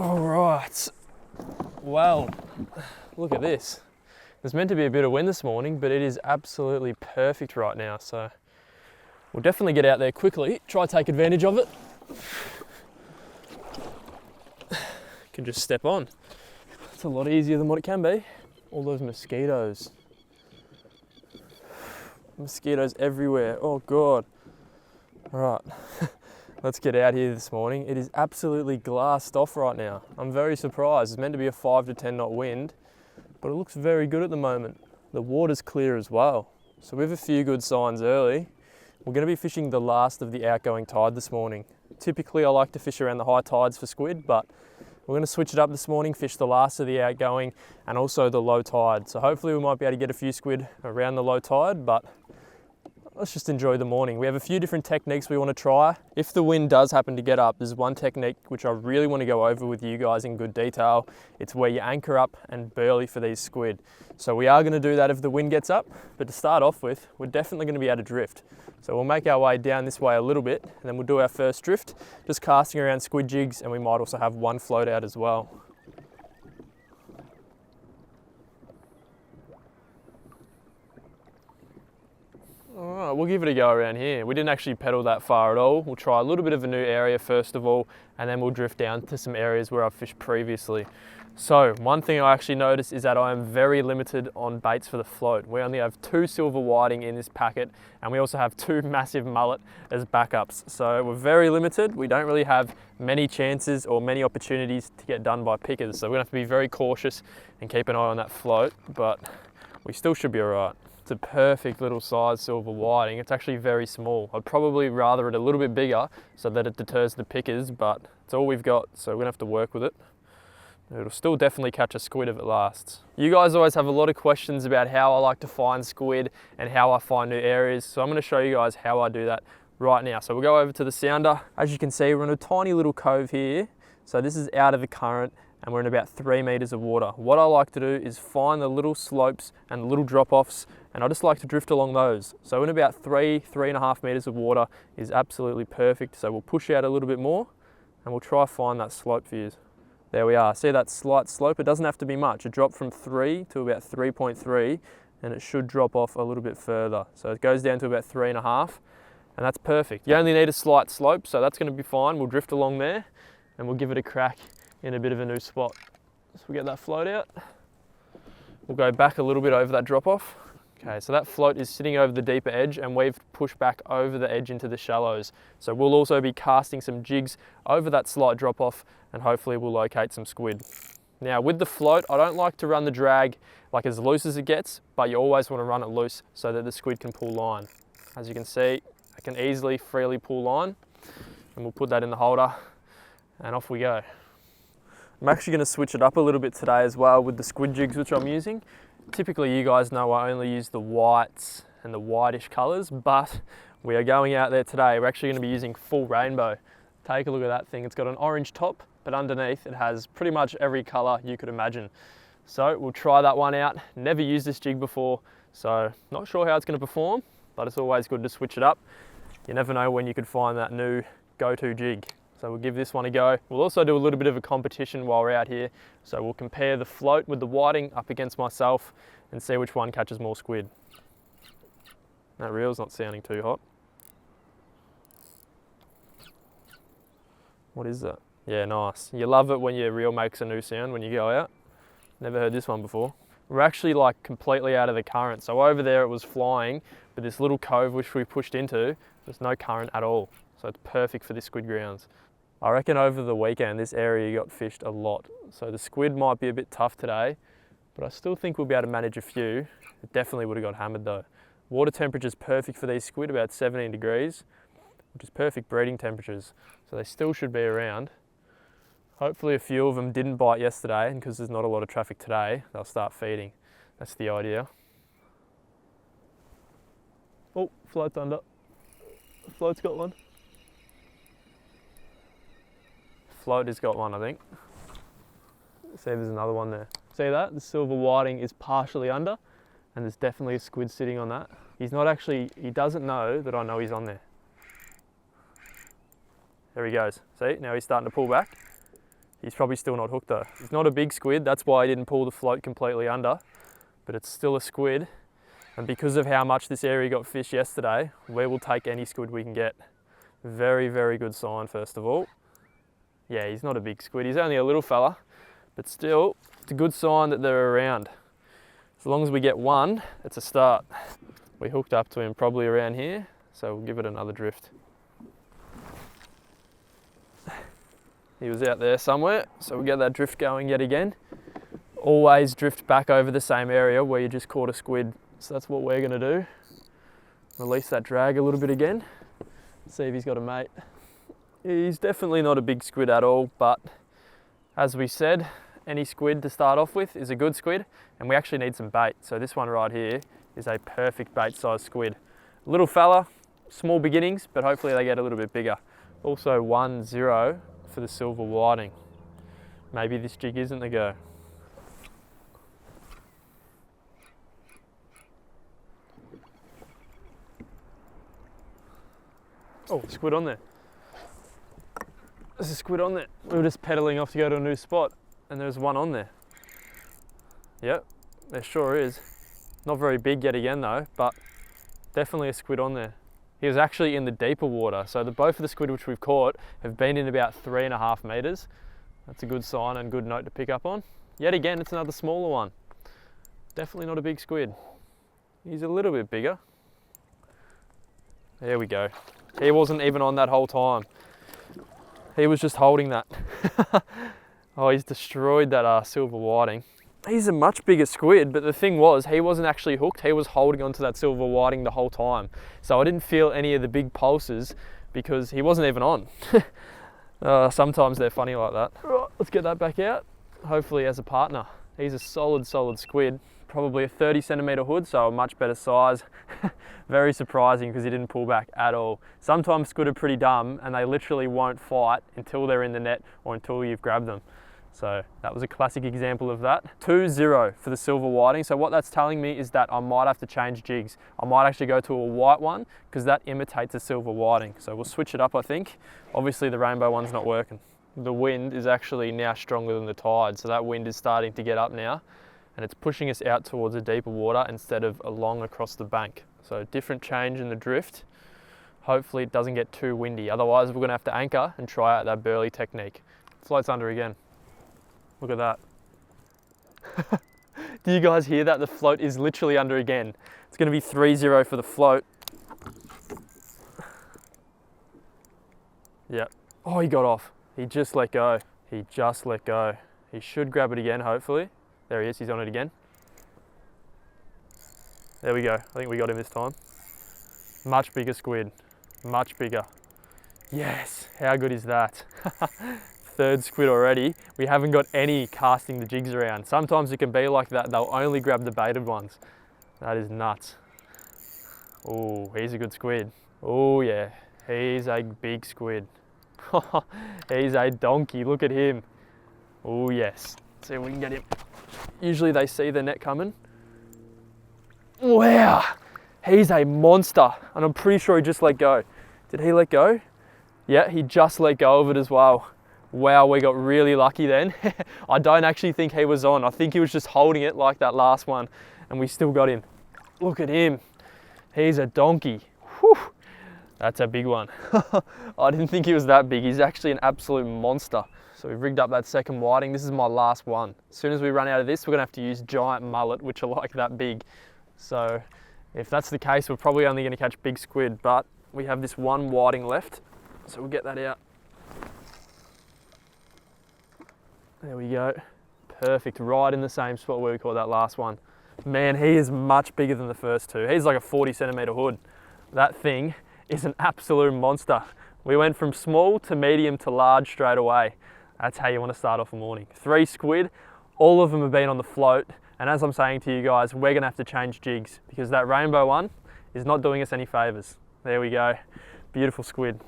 All right, well, look at this. There's meant to be a bit of wind this morning, but it is absolutely perfect right now. So we'll definitely get out there quickly, try to take advantage of it. Can just step on. It's a lot easier than what it can be. All those mosquitoes. Mosquitoes everywhere, oh God. All right, let's get out here this morning. It is absolutely glassed off right now. I'm very surprised. It's meant to be a 5 to 10 knot wind, but it looks very good at the moment. The water's clear as well. So we have a few good signs early. We're going to be fishing the last of the outgoing tide this morning. Typically I like to fish around the high tides for squid, but we're going to switch it up this morning, fish the last of the outgoing and also the low tide. So hopefully we might be able to get a few squid around the low tide, but let's just enjoy the morning. We have a few different techniques we want to try. If the wind does happen to get up, there's one technique which I really want to go over with you guys in good detail. It's where you anchor up and burley for these squid. So we are going to do that if the wind gets up, but to start off with, we're definitely going to be able to drift. So we'll make our way down this way a little bit, and then we'll do our first drift, just casting around squid jigs, and we might also have one float out as well. All right, we'll give it a go around here. We didn't actually pedal that far at all. We'll try a little bit of a new area first of all, and then we'll drift down to some areas where I've fished previously. So one thing I actually noticed is that I am very limited on baits for the float. We only have 2 silver whiting in this packet, and we also have 2 massive mullet as backups. So we're very limited. We don't really have many chances or many opportunities to get done by pickers. So we're gonna have to be very cautious and keep an eye on that float, but we still should be all right. It's a perfect little size silver whiting. It's actually very small. I'd probably rather it a little bit bigger so that it deters the pickers, but it's all we've got, so we're gonna have to work with it. It'll still definitely catch a squid if it lasts. You guys always have a lot of questions about how I like to find squid and how I find new areas, so I'm gonna show you guys how I do that right now. So we'll go over to the sounder. As you can see, we're in a tiny little cove here. So this is out of the current, and we're in about 3 meters of water. What I like to do is find the little slopes and the little drop-offs, and I just like to drift along those. So in about 3.5 meters of water is absolutely perfect. So we'll push out a little bit more and we'll try find that slope for you. There we are, see that slight slope? It doesn't have to be much. It dropped from 3 to about 3.3, and it should drop off a little bit further. So it goes down to about 3.5, and that's perfect. You only need a slight slope, so that's gonna be fine. We'll drift along there and we'll give it a crack in a bit of a new spot. So we'll get that float out. We'll go back a little bit over that drop off. Okay, so that float is sitting over the deeper edge, and we've pushed back over the edge into the shallows. So we'll also be casting some jigs over that slight drop off, and hopefully we'll locate some squid. Now with the float, I don't like to run the drag like as loose as it gets, but you always want to run it loose so that the squid can pull line. As you can see, I can easily, freely pull line, and we'll put that in the holder, and off we go. I'm actually going to switch it up a little bit today as well with the squid jigs which I'm using. Typically you guys know I only use the whites and the whitish colours, but we are going out there today. We're actually going to be using full rainbow. Take a look at that thing. It's got an orange top, but underneath it has pretty much every colour you could imagine. So we'll try that one out. Never used this jig before, so not sure how it's going to perform, but it's always good to switch it up. You never know when you could find that new go-to jig. So we'll give this one a go. We'll also do a little bit of a competition while we're out here. So we'll compare the float with the whiting up against myself and see which one catches more squid. That reel's not sounding too hot. What is that? Yeah, nice. You love it when your reel makes a new sound when you go out. Never heard this one before. We're actually like completely out of the current. So over there it was flying, but this little cove which we pushed into, there's no current at all. So it's perfect for the squid grounds. I reckon over the weekend this area got fished a lot. So the squid might be a bit tough today, but I still think we'll be able to manage a few. It definitely would have got hammered though. Water temperature is perfect for these squid, about 17 degrees, which is perfect breeding temperatures. So they still should be around. Hopefully a few of them didn't bite yesterday, and because there's not a lot of traffic today, they'll start feeding. That's the idea. Oh, float's under. Float's got one. Float has got one, I think. See, there's another one there. See that? The silver whiting is partially under, and there's definitely a squid sitting on that. He's not actually, he doesn't know that I know he's on there. There he goes. See, now he's starting to pull back. He's probably still not hooked though. He's not a big squid, that's why I didn't pull the float completely under, but it's still a squid. And because of how much this area got fished yesterday, we will take any squid we can get. Very, very good sign, first of all. Yeah, he's not a big squid. He's only a little fella, but still, it's a good sign that they're around. As long as we get one, it's a start. We hooked up to him probably around here, so we'll give it another drift. He was out there somewhere, so we'll get that drift going yet again. Always drift back over the same area where you just caught a squid. So that's what we're gonna do. Release that drag a little bit again. See if he's got a mate. He's definitely not a big squid at all, but as we said, any squid to start off with is a good squid, and we actually need some bait. So this one right here is a perfect bait sized squid. Little fella, small beginnings, but hopefully they get a little bit bigger. Also 1-0 for the silver whiting. Maybe this jig isn't the go. Oh, squid on there. There's a squid on there. We were just pedaling off to go to a new spot and there's one on there. Yep, there sure is. Not very big yet again though, but definitely a squid on there. He was actually in the deeper water. So both of the squid which we've caught have been in about 3.5 meters. That's a good sign and good note to pick up on. Yet again, it's another smaller one. Definitely not a big squid. He's a little bit bigger. There we go. He wasn't even on that whole time. He was just holding that. Oh, he's destroyed that silver whiting. He's a much bigger squid, but the thing was, he wasn't actually hooked. He was holding onto that silver whiting the whole time. So I didn't feel any of the big pulses because he wasn't even on. Sometimes they're funny like that. Right, let's get that back out. Hopefully as a partner. He's a solid squid. Probably a 30 centimeter hood, so a much better size. Very surprising because he didn't pull back at all. Sometimes squid are pretty dumb and they literally won't fight until they're in the net or until you've grabbed them. So that was a classic example of that. 2-0 for the silver whiting. So what that's telling me is that I might have to change jigs. I might actually go to a white one because that imitates a silver whiting. So we'll switch it up, I think. Obviously the rainbow one's not working. The wind is actually now stronger than the tide. So that wind is starting to get up now and it's pushing us out towards a deeper water instead of along across the bank. So different change in the drift. Hopefully it doesn't get too windy. Otherwise we're gonna have to anchor and try out that burley technique. Floats under again. Look at that. Do you guys hear that? The float is literally under again. It's going to be 3-0 for the float. Yep. Oh, he got off. He just let go. He just let go. He should grab it again, hopefully. There he is. He's on it again. There we go. I think we got him this time. Much bigger squid. Much bigger. Yes. How good is that? Third squid already. We haven't got any casting the jigs around. Sometimes it can be like that. They'll only grab the baited ones. That is nuts. Oh, he's a good squid. Oh yeah, he's a big squid. He's a donkey, look at him. Oh yes, let's see if we can get him. Usually they see the net coming. Wow, he's a monster. And I'm pretty sure he just let go. Did he let go? Yeah, he just let go of it as well. Wow, we got really lucky then. I don't actually think he was on. I think he was just holding it like that last one and we still got him. Look at him. He's a donkey. Whew. That's a big one. I didn't think he was that big. He's actually an absolute monster. So we've rigged up that second whiting. This is my last one. As soon as we run out of this, we're gonna have to use giant mullet, which are like that big. So if that's the case, we're probably only gonna catch big squid, but we have this one whiting left. So we'll get that out. There we go. Perfect, right in the same spot where we caught that last one. Man, he is much bigger than the first two. He's like a 40 centimeter hood. That thing is an absolute monster. We went from small to medium to large straight away. That's how you want to start off a morning. 3 squid, all of them have been on the float. And as I'm saying to you guys, we're gonna have to change jigs because that rainbow one is not doing us any favors. There we go, beautiful squid.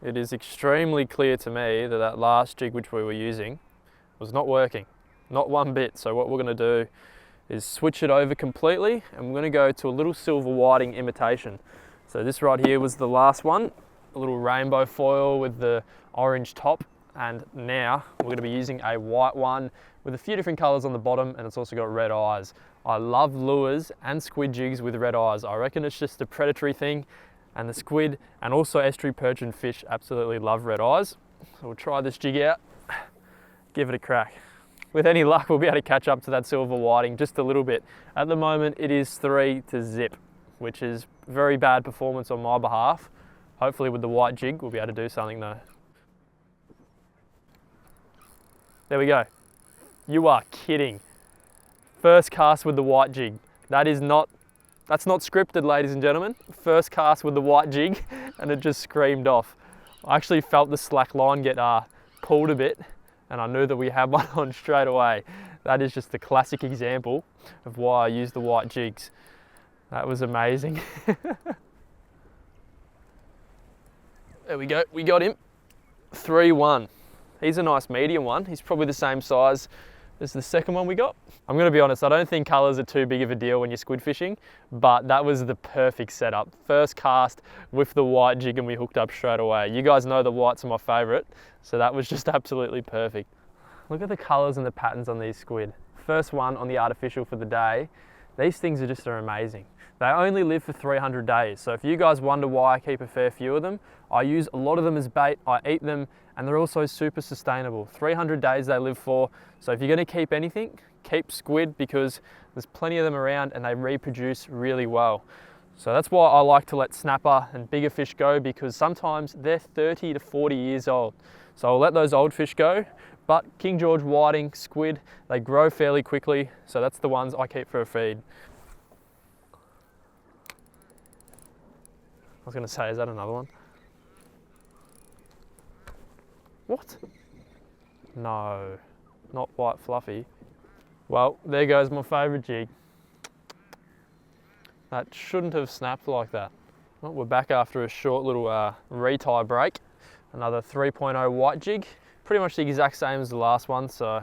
It is extremely clear to me that that last jig which we were using was not working, not one bit. So what we're gonna do is switch it over completely and we're gonna go to a little silver whiting imitation. So this right here was the last one, a little rainbow foil with the orange top. and now we're going to be using a white one with a few different colors on the bottom, and it's also got red eyes. I love lures and squid jigs with red eyes. I reckon it's just a predatory thing, and the squid and also estuary perch and fish absolutely love red eyes. So we'll try this jig out, give it a crack. With any luck, we'll be able to catch up to that silver whiting just a little bit. At the moment, it is 3-0, which is very bad performance on my behalf. Hopefully with the white jig, we'll be able to do something though. There we go. You are kidding. First cast with the white jig. That's not scripted, ladies and gentlemen. First cast with the white jig, and it just screamed off. I actually felt the slack line get pulled a bit, and I knew that we had one on straight away. That is just the classic example of why I use the white jigs. That was amazing. There we go, we got him. 3-1. He's a nice medium one. He's probably the same size as the second one we got. I'm gonna be honest, I don't think colors are too big of a deal when you're squid fishing, but that was the perfect setup. First cast with the white jig and we hooked up straight away. You guys know the whites are my favorite, so that was just absolutely perfect. Look at the colors and the patterns on these squid. First one on the artificial for the day. These things are amazing. They only live for 300 days. So if you guys wonder why I keep a fair few of them, I use a lot of them as bait, I eat them, and they're also super sustainable. 300 days they live for. So if you're gonna keep anything, keep squid, because there's plenty of them around and they reproduce really well. So that's why I like to let snapper and bigger fish go, because sometimes they're 30 to 40 years old. So I'll let those old fish go, but King George whiting, squid, they grow fairly quickly. So that's the ones I keep for a feed. I was gonna say, is that another one? What? No, not white fluffy. Well, there goes my favorite jig. That shouldn't have snapped like that. Well, we're back after a short little retie break. Another 3.0 white jig. Pretty much the exact same as the last one, so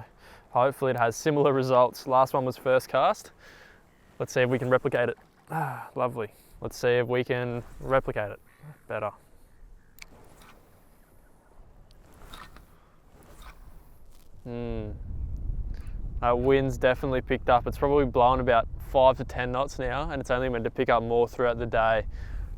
hopefully it has similar results. Last one was first cast. Let's see if we can replicate it. Ah, lovely. Let's see if we can replicate it better. That wind's definitely picked up. It's probably blown about 5 to 10 knots now, and it's only meant to pick up more throughout the day.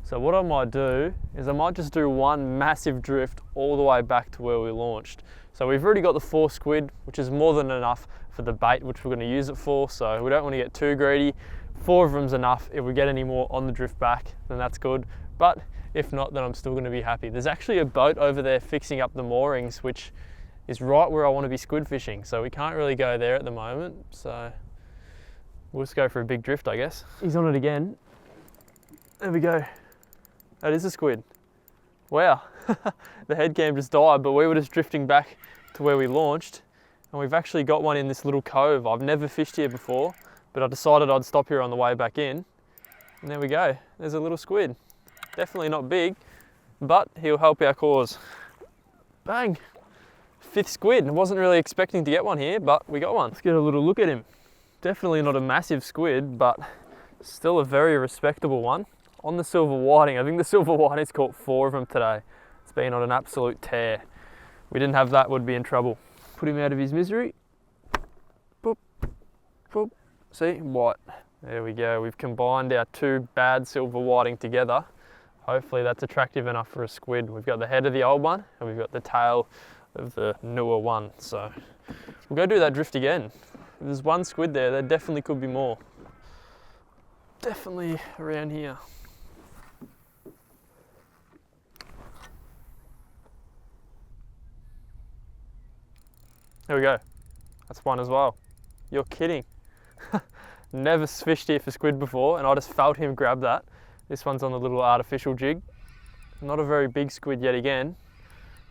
So what I might do is I might just do one massive drift all the way back to where we launched. So we've already got the 4 squid, which is more than enough for the bait which we're going to use it for, so we don't want to get too greedy. 4 of them's enough. If we get any more on the drift back, then that's good. But if not, then I'm still going to be happy. There's actually a boat over there fixing up the moorings, which is right where I want to be squid fishing. So we can't really go there at the moment. So we'll just go for a big drift, I guess. He's on it again. There we go. That is a squid. Wow. The head cam just died, but we were just drifting back to where we launched. And we've actually got one in this little cove. I've never fished here before, but I decided I'd stop here on the way back in. And there we go. There's a little squid. Definitely not big, but he'll help our cause. Bang. 5th squid. I wasn't really expecting to get one here, but we got one. Let's get a little look at him. Definitely not a massive squid, but still a very respectable one. On the silver whiting, I think the silver whiting's caught 4 of them today. It's been on an absolute tear. We didn't have that, would be in trouble. Put him out of his misery. Boop, boop. See, white. There we go. We've combined our 2 bad silver whiting together. Hopefully that's attractive enough for a squid. We've got the head of the old one and we've got the tail of the newer one. So we'll go do that drift again. If there's 1 squid there definitely could be more. Definitely around here. There we go. That's one as well. You're kidding. Never fished here for squid before, and I just felt him grab that. This one's on the little artificial jig. Not a very big squid yet again,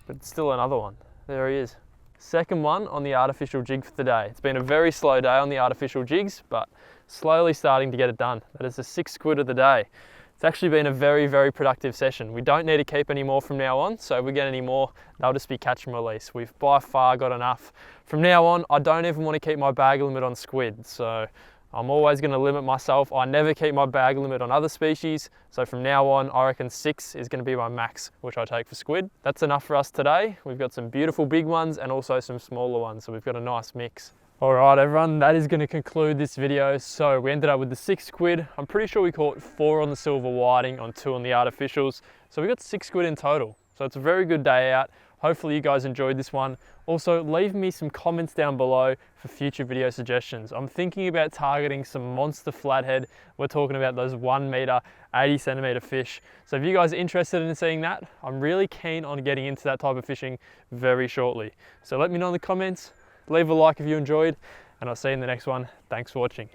but it's still another one. There he is. Second one on the artificial jig for the day. It's been a very slow day on the artificial jigs, but slowly starting to get it done. That is the 6th squid of the day. It's actually been a very, very productive session. We don't need to keep any more from now on, so if we get any more, they'll just be catch and release. We've by far got enough. From now on, I don't even want to keep my bag limit on squid, so I'm always going to limit myself. I never keep my bag limit on other species. So from now on, I reckon 6 is going to be my max, which I take for squid. That's enough for us today. We've got some beautiful big ones and also some smaller ones. So we've got a nice mix. All right, everyone, that is going to conclude this video. So we ended up with the 6 squid. I'm pretty sure we caught 4 on the silver whiting, on 2 on the artificials. So we got 6 squid in total. So it's a very good day out. Hopefully you guys enjoyed this one. Also, leave me some comments down below for future video suggestions. I'm thinking about targeting some monster flathead. We're talking about those 1 meter, 80 centimeter fish. So if you guys are interested in seeing that, I'm really keen on getting into that type of fishing very shortly. So let me know in the comments, leave a like if you enjoyed, and I'll see you in the next one. Thanks for watching.